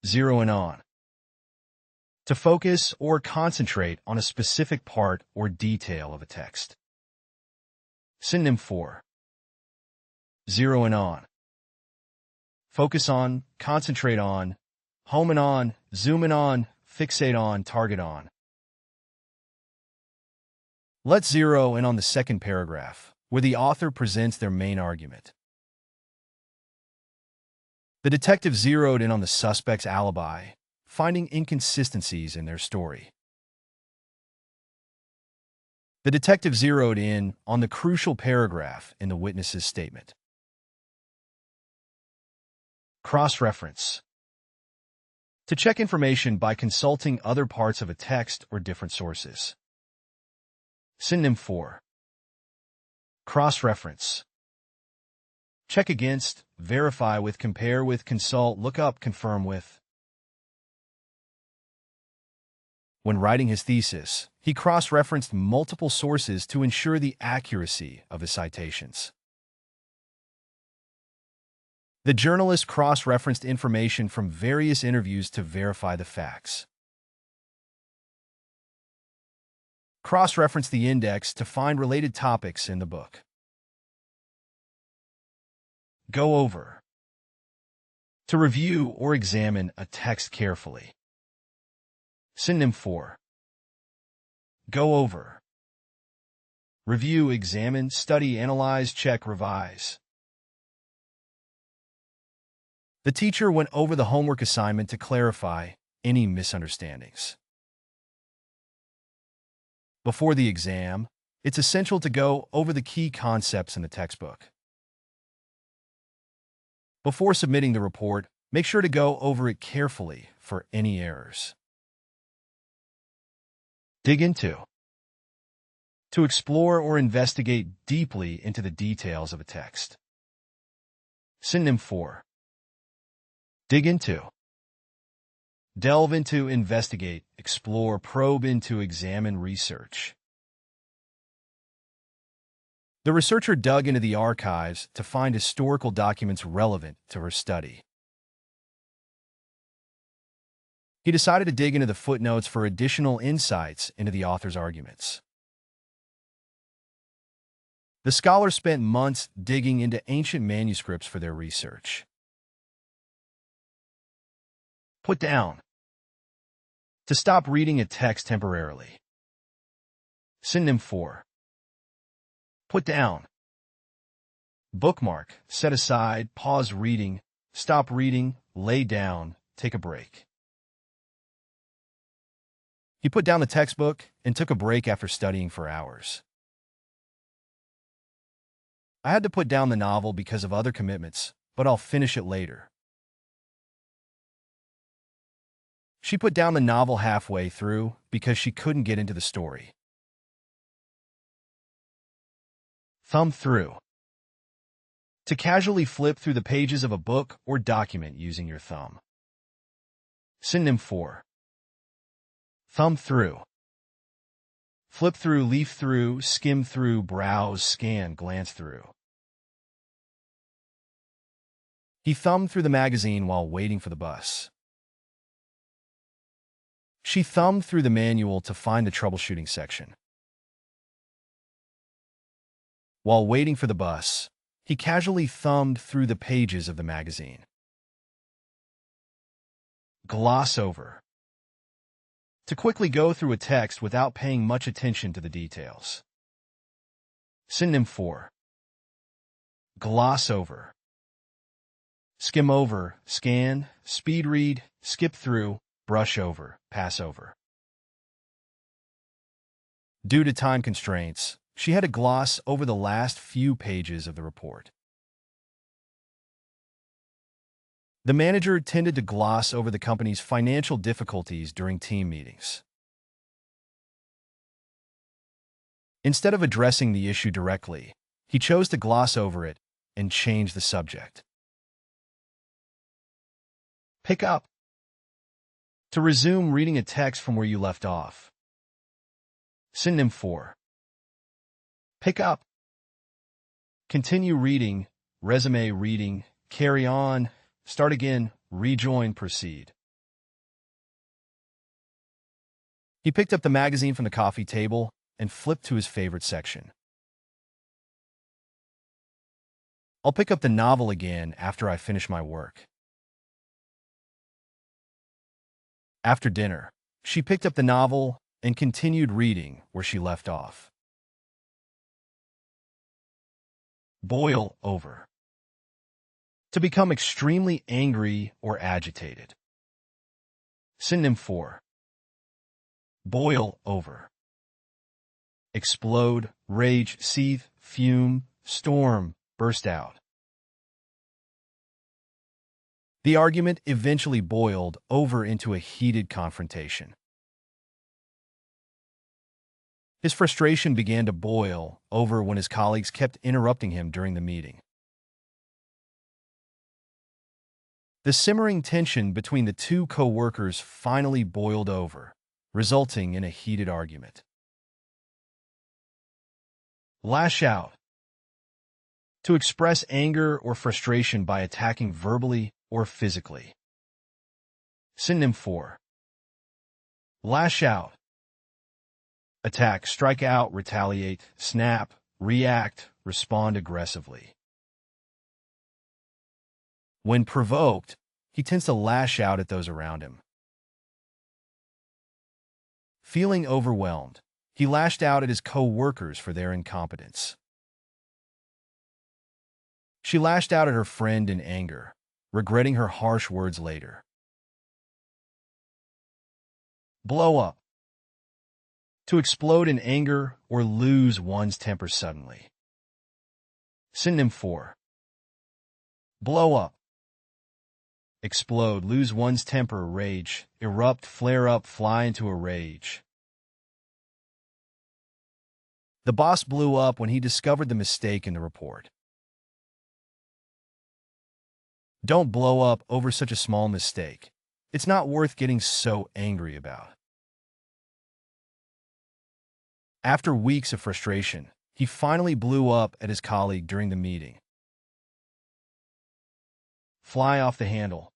zero in on. To focus or concentrate on a specific part or detail of a text. Synonym for zero in on. Focus on, concentrate on, home in on, zoom in on, fixate on, target on. Let's zero in on the second paragraph, where the author presents their main argument. The detective zeroed in on the suspect's alibi, finding inconsistencies in their story. The detective zeroed in on the crucial paragraph in the witness's statement. Cross-reference. To check information by consulting other parts of a text or different sources. Synonym for cross-reference. Check against, verify with, compare with, consult, look up, confirm with. When writing his thesis, he cross-referenced multiple sources to ensure the accuracy of his citations. The journalist cross-referenced information from various interviews to verify the facts. Cross-reference the index to find related topics in the book. Go over. To review or examine a text carefully. Synonym for go over. Review, examine, study, analyze, check, revise. The teacher went over the homework assignment to clarify any misunderstandings. Before the exam, it's essential to go over the key concepts in the textbook. Before submitting the report, make sure to go over it carefully for any errors. Dig into. To explore or investigate deeply into the details of a text. Synonym for dig into. Delve into, investigate, explore, probe into, examine, research. The researcher dug into the archives to find historical documents relevant to her study. He decided to dig into the footnotes for additional insights into the author's arguments. The scholar spent months digging into ancient manuscripts for their research. Put down. To stop reading a text temporarily. Synonym for put down. Bookmark, set aside, pause reading, stop reading, lay down, take a break. He put down the textbook and took a break after studying for hours. I had to put down the novel because of other commitments, but I'll finish it later. She put down the novel halfway through because she couldn't get into the story. Thumb through. To casually flip through the pages of a book or document using your thumb. Synonym for thumb through. Flip through, leaf through, skim through, browse, scan, glance through. He thumbed through the magazine while waiting for the bus. She thumbed through the manual to find the troubleshooting section. While waiting for the bus, he casually thumbed through the pages of the magazine. Gloss over. To quickly go through a text without paying much attention to the details. Synonym for gloss over. Skim over, scan, speed read, skip through, brush over, pass over. Due to time constraints, she had to gloss over the last few pages of the report. The manager tended to gloss over the company's financial difficulties during team meetings. Instead of addressing the issue directly, he chose to gloss over it and change the subject. Pick up. To resume reading a text from where you left off. Synonym for pick up. Continue reading, resume reading, carry on, start again, rejoin, proceed. He picked up the magazine from the coffee table and flipped to his favorite section. I'll pick up the novel again after I finish my work. After dinner, she picked up the novel and continued reading where she left off. Boil over. To become extremely angry or agitated. Synonym for boil over. Explode, rage, seethe, fume, storm, burst out. The argument eventually boiled over into a heated confrontation. His frustration began to boil over when his colleagues kept interrupting him during the meeting. The simmering tension between the two co-workers finally boiled over, resulting in a heated argument. Lash out. To express anger or frustration by attacking verbally or physically. Synonym for lash out. Attack, strike out, retaliate, snap, react, respond aggressively. When provoked, he tends to lash out at those around him. Feeling overwhelmed, he lashed out at his co-workers for their incompetence. She lashed out at her friend in anger, regretting her harsh words later. Blow up. To explode in anger or lose one's temper suddenly. Synonym for blow up. Explode, lose one's temper, rage, erupt, flare up, fly into a rage. The boss blew up when he discovered the mistake in the report. Don't blow up over such a small mistake. It's not worth getting so angry about. After weeks of frustration, he finally blew up at his colleague during the meeting. Fly off the handle.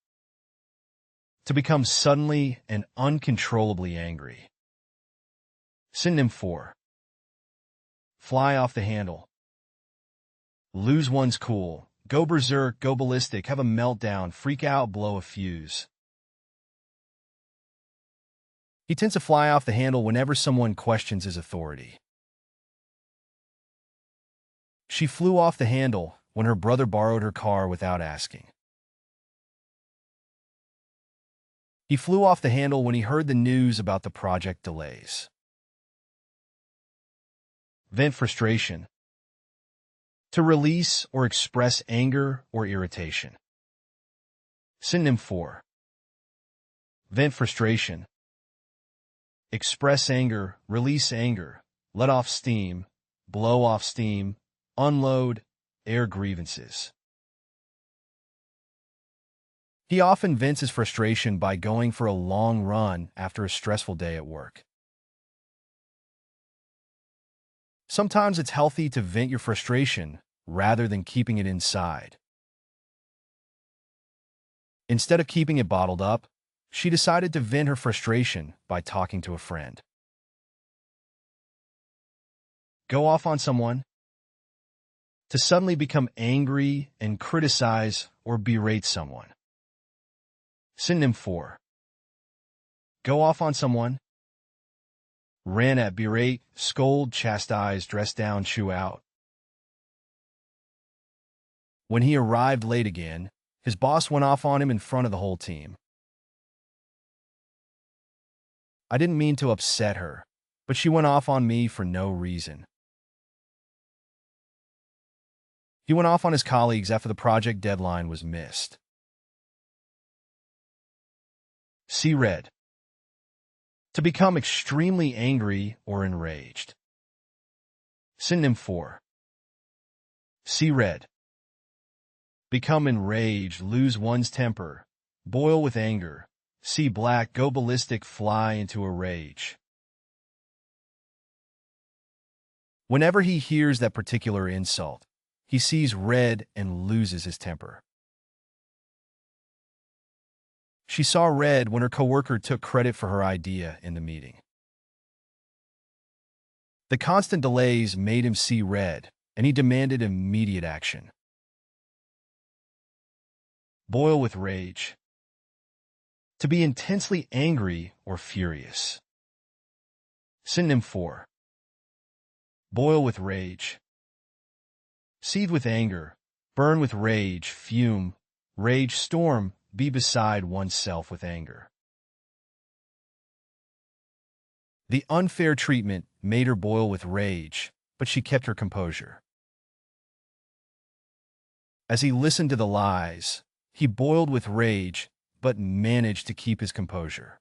To become suddenly and uncontrollably angry. Synonym for fly off the handle. Lose one's cool. Go berserk, go ballistic, have a meltdown, freak out, blow a fuse. He tends to fly off the handle whenever someone questions his authority. She flew off the handle when her brother borrowed her car without asking. He flew off the handle when he heard the news about the project delays. Vent frustration. To release or express anger or irritation. Synonym for vent frustration. Express anger, release anger, let off steam, blow off steam, unload, air grievances. He often vents his frustration by going for a long run after a stressful day at work. Sometimes it's healthy to vent your frustration rather than keeping it inside. Instead of keeping it bottled up, she decided to vent her frustration by talking to a friend. Go off on someone. To suddenly become angry and criticize or berate someone. Synonym for go off on someone. Rant at, berate, scold, chastise, dress down, chew out. When he arrived late again, his boss went off on him in front of the whole team. I didn't mean to upset her, but she went off on me for no reason. He went off on his colleagues after the project deadline was missed. See red. To become extremely angry or enraged. Synonym for see red. Become enraged, lose one's temper, boil with anger, see black, go ballistic, fly into a rage. Whenever he hears that particular insult, he sees red and loses his temper. She saw red when her coworker took credit for her idea in the meeting. The constant delays made him see red, and he demanded immediate action. Boil with rage. To be intensely angry or furious. Synonym for boil with rage. Seethe with anger, burn with rage, fume, rage storm, be beside oneself with anger. The unfair treatment made her boil with rage, but she kept her composure. As he listened to the lies, he boiled with rage, but managed to keep his composure.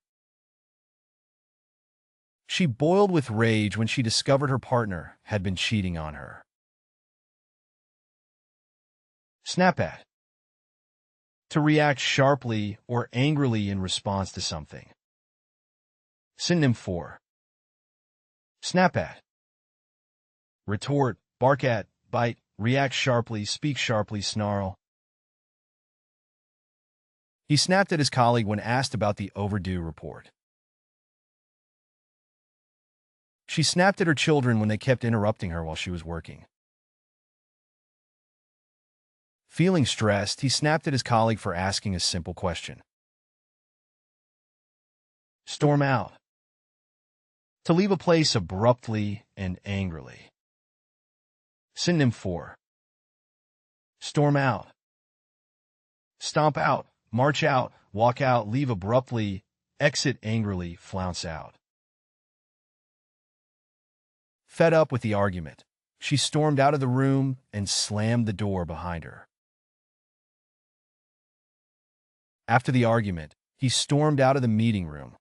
She boiled with rage when she discovered her partner had been cheating on her. Snap at. To react sharply or angrily in response to something. Synonym for snap at. Retort, bark at, bite, react sharply, speak sharply, snarl. He snapped at his colleague when asked about the overdue report. She snapped at her children when they kept interrupting her while she was working. Feeling stressed, he snapped at his colleague for asking a simple question. Storm out. To leave a place abruptly and angrily. Synonym for storm out. Stomp out, march out, walk out, leave abruptly, exit angrily, flounce out. Fed up with the argument, she stormed out of the room and slammed the door behind her. After the argument, he stormed out of the meeting room.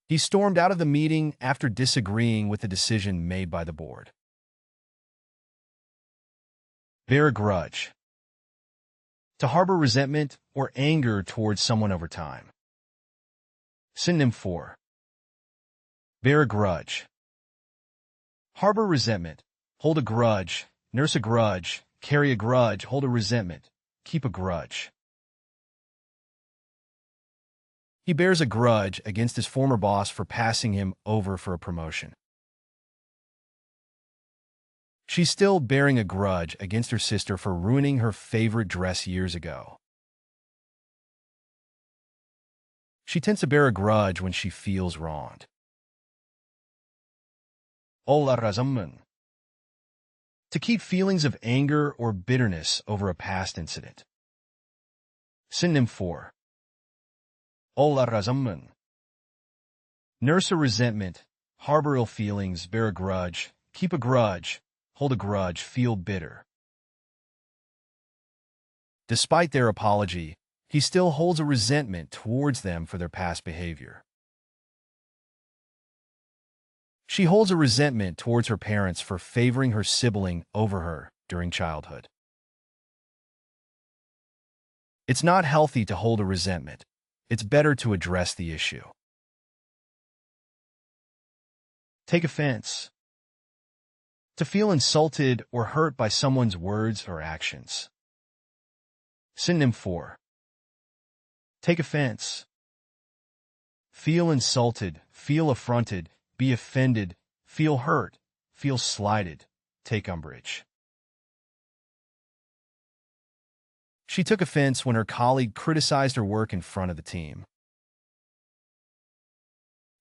He stormed out of the meeting after disagreeing with the decision made by the board. Bear a grudge. To harbor resentment or anger towards someone over time. Synonym for bear a grudge. Harbor resentment, hold a grudge, nurse a grudge, carry a grudge, hold a resentment, keep a grudge. He bears a grudge against his former boss for passing him over for a promotion. She's still bearing a grudge against her sister for ruining her favorite dress years ago. She tends to bear a grudge when she feels wronged. Ola razamman. To keep feelings of anger or bitterness over a past incident. Synonym for ola razamman. Nurse a resentment, harbor ill feelings, bear a grudge, keep a grudge, hold a grudge, feel bitter. Despite their apology, he still holds a resentment towards them for their past behavior. She holds a resentment towards her parents for favoring her sibling over her during childhood. It's not healthy to hold a resentment. It's better to address the issue. Take offense. To feel insulted or hurt by someone's words or actions. Synonym for take offense. Feel insulted, feel affronted, be offended, feel hurt, feel slighted, take umbrage. She took offense when her colleague criticized her work in front of the team.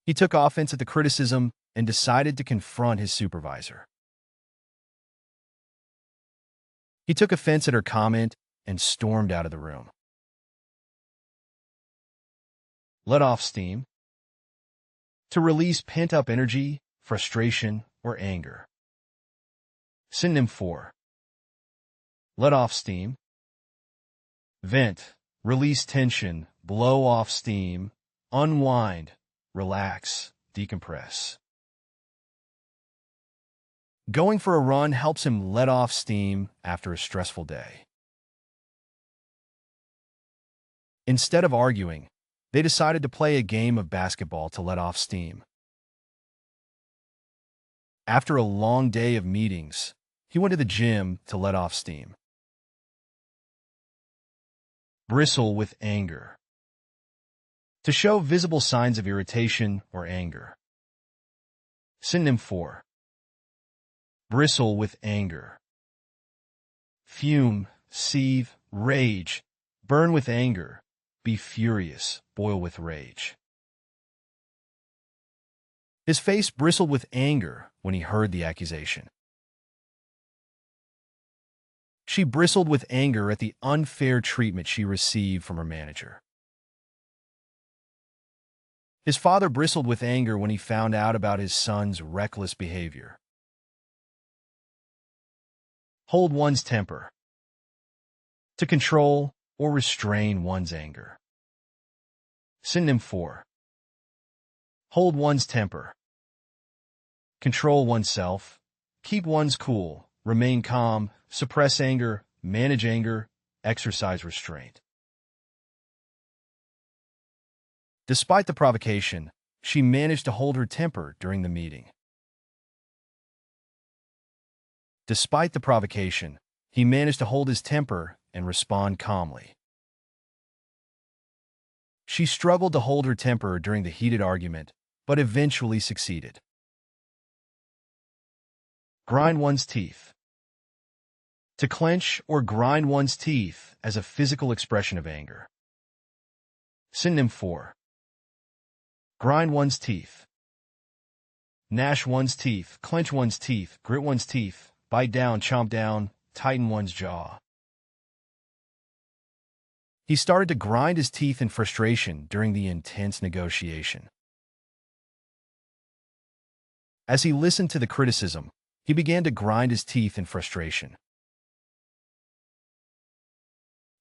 He took offense at the criticism and decided to confront his supervisor. He took offense at her comment and stormed out of the room. Let off steam. To release pent-up energy, frustration, or anger. Synonym for let off steam. Vent, release tension, blow off steam, unwind, relax, decompress. Going for a run helps him let off steam after a stressful day. Instead of arguing, they decided to play a game of basketball to let off steam. After a long day of meetings, he went to the gym to let off steam. Bristle with anger. To show visible signs of irritation or anger. Synonym 4. Bristle with anger. Fume, seethe, rage, burn with anger, be furious, boil with rage. His face bristled with anger when he heard the accusation. She bristled with anger at the unfair treatment she received from her manager. His father bristled with anger when he found out about his son's reckless behavior. Hold one's temper. To control or restrain one's anger. Synonym 4. Hold one's temper. Control oneself. Keep one's cool. Remain calm. Suppress anger. Manage anger. Exercise restraint. Despite the provocation, she managed to hold her temper during the meeting. Despite the provocation, he managed to hold his temper and respond calmly. She struggled to hold her temper during the heated argument, but eventually succeeded. Grind one's teeth. To clench or grind one's teeth as a physical expression of anger. Synonym 4. Grind one's teeth. Gnash one's teeth, clench one's teeth, grit one's teeth, bite down, chomp down, tighten one's jaw. He started to grind his teeth in frustration during the intense negotiation. As he listened to the criticism, he began to grind his teeth in frustration.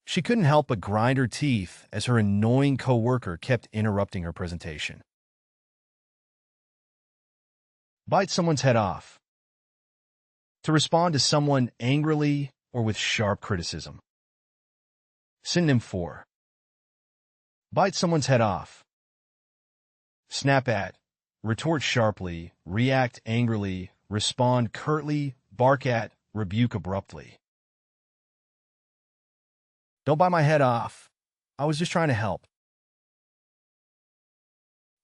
She couldn't help but grind her teeth as her annoying coworker kept interrupting her presentation. Bite someone's head off. To respond to someone angrily or with sharp criticism. Synonym 4. Bite someone's head off. Snap at, retort sharply, react angrily, respond curtly, bark at, rebuke abruptly. Don't bite my head off. I was just trying to help.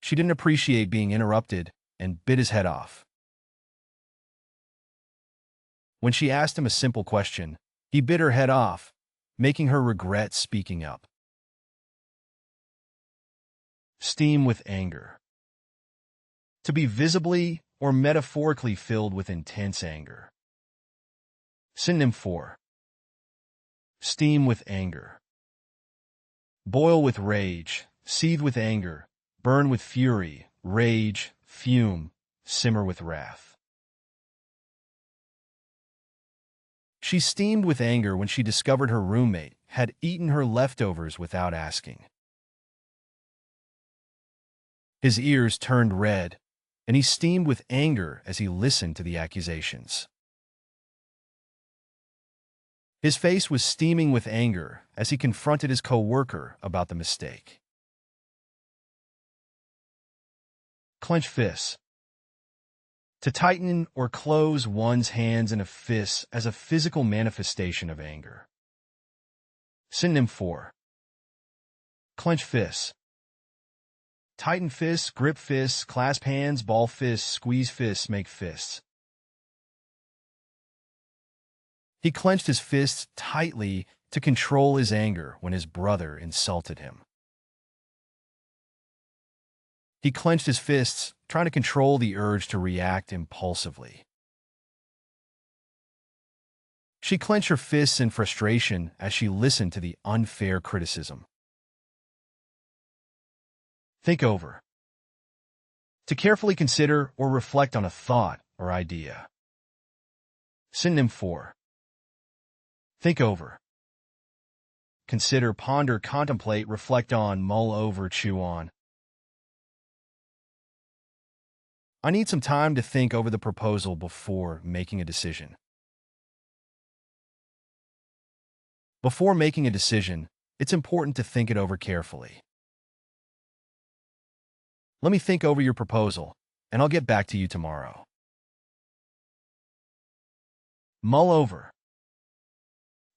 She didn't appreciate being interrupted and bit his head off. When she asked him a simple question, he bit her head off, making her regret speaking up. Steam with anger. To be visibly or metaphorically filled with intense anger. Synonym 4. Steam with anger. Boil with rage, seethe with anger, burn with fury, rage, fume, simmer with wrath. She steamed with anger when she discovered her roommate had eaten her leftovers without asking. His ears turned red, and he steamed with anger as he listened to the accusations. His face was steaming with anger as he confronted his coworker about the mistake. Clench fists. To tighten or close one's hands in a fist as a physical manifestation of anger. Synonym 4. Clench fists. Tighten fists, grip fists, clasp hands, ball fists, squeeze fists, make fists. He clenched his fists tightly to control his anger when his brother insulted him. He clenched his fists, trying to control the urge to react impulsively. She clenched her fists in frustration as she listened to the unfair criticism. Think over. To carefully consider or reflect on a thought or idea. Synonym 4. Think over. Consider, ponder, contemplate, reflect on, mull over, chew on. I need some time to think over the proposal before making a decision. Before making a decision, it's important to think it over carefully. Let me think over your proposal, and I'll get back to you tomorrow. Mull over.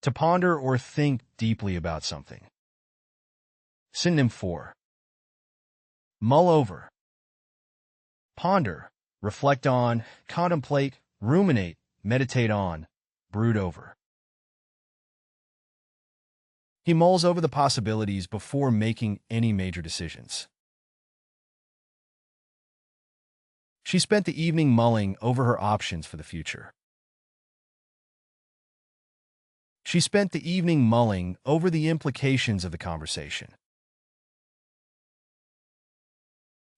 To ponder or think deeply about something. Synonym 4. Mull over. Ponder, reflect on, contemplate, ruminate, meditate on, brood over. He mulls over the possibilities before making any major decisions. She spent the evening mulling over her options for the future. She spent the evening mulling over the implications of the conversation.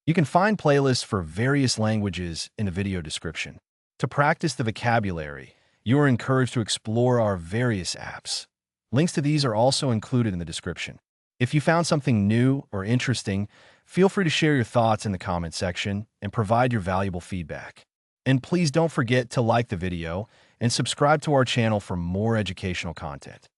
You can find playlists for various languages in the video description. To practice the vocabulary, you are encouraged to explore our various apps. Links to these are also included in the description. If you found something new or interesting, feel free to share your thoughts in the comment section and provide your valuable feedback. And please don't forget to like the video and subscribe to our channel for more educational content.